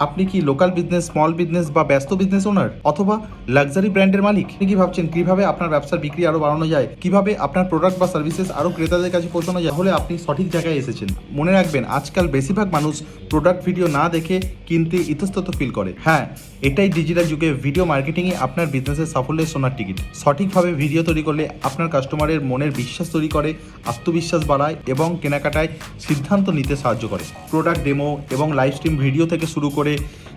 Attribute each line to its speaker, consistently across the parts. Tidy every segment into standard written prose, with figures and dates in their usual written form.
Speaker 1: আপনি কি local business, small business বা ব্যস্ত বিজনেস ওনার অথবা লাক্সারি ব্র্যান্ডের মালিক? আপনি কি ভাবছেন কিভাবে আপনার ব্যবসার বিক্রি আরো বাড়ানো যায়, কিভাবে আপনার প্রোডাক্ট বা সার্ভিসেস আরো ক্রেতাদের কাছে পৌঁছানো যায়? তাহলে আপনি সঠিক জায়গায় এসেছেন। মনে রাখবেন, আজকাল বেশিরভাগ মানুষ প্রোডাক্ট ভিডিও না দেখে কিনতে ইতস্তত ফিল করে। হ্যাঁ, এটাই ডিজিটাল যুগে ভিডিও মার্কেটিংয়ে আপনার বিজনেসের সাফল্যের সোনার টিকিট। সঠিকভাবে ভিডিও তৈরি করলে আপনার কাস্টমারের মনের বিশ্বাস তৈরি করে, আত্মবিশ্বাস বাড়ায় এবং কেনাকাটায় সিদ্ধান্ত নিতে সাহায্য করে। প্রোডাক্ট ডেমো এবং লাইভ স্ট্রিম ভিডিও থেকে শুরু করে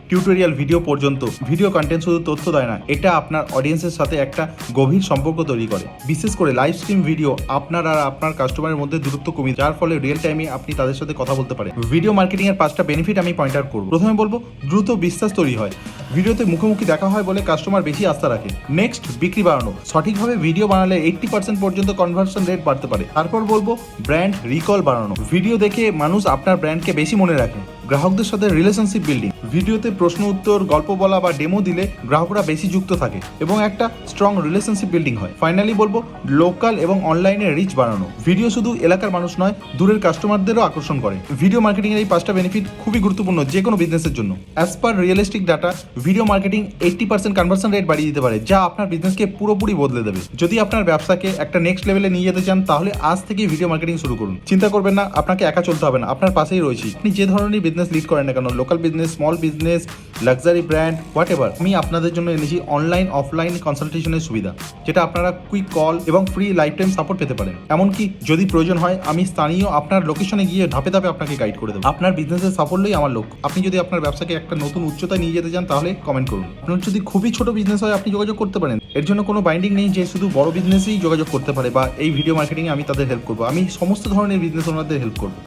Speaker 1: টিউটোরিয়াল ভিডিও পর্যন্ত ভিডিও কন্টেন্ট শুধু তথ্য দেয় না, এটা আপনার অডিয়েন্সের সাথে একটা গভীর সম্পর্ক তৈরি করে। বিশেষ করে লাইভ স্ট্রিম ভিডিও আপনার আর আপনার কাস্টমারের মধ্যে দূরত্ব কমিয়ে, যার ফলে রিয়েল টাইমে আপনি তাদের সাথে কথা বলতে পারেন। ভিডিও মার্কেটিং এর 5টা বেনিফিট আমি পয়েন্ট আউট করব। প্রথমে বলবো, দ্রুত বিশ্বাস তৈরি হয়। ভিডিওতে মুখোমুখি দেখা হয় বলে কাস্টমার বেশি আস্থা রাখে। নেক্সট, বিক্রি বাড়ানো। সঠিকভাবে ভিডিও বানালে 80% পর্যন্ত কনভার্সন রেট বাড়তে পারে। তারপর বলবো, ব্র্যান্ড রিকল বাড়ানো। ভিডিও দেখে মানুষ আপনার ব্র্যান্ডকে বেশি মনে রাখে। গ্রাহকদের সাথে রিলেশনশিপ বিল্ডিং। ভিডিওতে প্রশ্ন উত্তর, গল্প বলা বা ডেমো দিলে গ্রাহকরা বেশি যুক্ত থাকে এবং একটা স্ট্রং রিলেশনশিপ বিল্ডিং হয়। ফাইনালি বলবো, লোকাল এবং অনলাইনে রিচ বাড়ানো। ভিডিও শুধু এলাকার মানুষ নয়, দূরের কাস্টমারদেরও আকর্ষণ করে। ভিডিও মার্কেটিং এর এই 5টা বেনিফিট খুবই গুরুত্বপূর্ণ যে কোনো বিজনেসের জন্য। As per realistic data, video marketing 80% conversion rate বাড়িয়ে দিতে পারে, যা আপনার বিজনেসকে পুরোপুরি বদলে দেবে। যদি আপনার ব্যবসাকে একটা নেক্সট লেভেলে নিয়ে যেতে চান, তাহলে আজ থেকেই ভিডিও মার্কেটিং শুরু করুন। চিন্তা করবেন না, আপনাকে একা চলতে হবে না, আপনার পাশেই রয়েছি। আপনি যে ধরনের বিজনেস লিড করেন না কেন, local business, small business, luxury brand, what ever, আমি আপনাদের জন্য এনেছি অনলাইন অফলাইন কনসালটেশনের সুবিধা, যেটা আপনারা কুইক কল এবং ফ্রি লাইফ টাইম সাপোর্ট পেতে পারেন। এমনকি যদি প্রয়োজন হয়, আমি স্থানীয় আপনার লোকেশনে গিয়ে ধাপে ধাপে আপনাকে গাইড করে দেবো। আপনার বিজনেসের সাফল্যই আমার লক্ষ্য। আপনি যদি আপনার ব্যবসাকে একটা নতুন উচ্চতায় নিয়ে যেতে চান, তাহলে কমেন্ট করুন। আপনার যদি খুবই ছোট বিজনেস হয়, আপনি যোগাযোগ করতে পারেন। এর জন্য কোনো বাইন্ডিং নেই যে শুধু বড় বিজনেসই যোগাযোগ করতে পারে বা এই ভিডিও মার্কেটিংয়ে আমি তাদের হেল্প করবো। আমি সমস্ত ধরনের বিজনেস ওনাদের হেল্প করবো।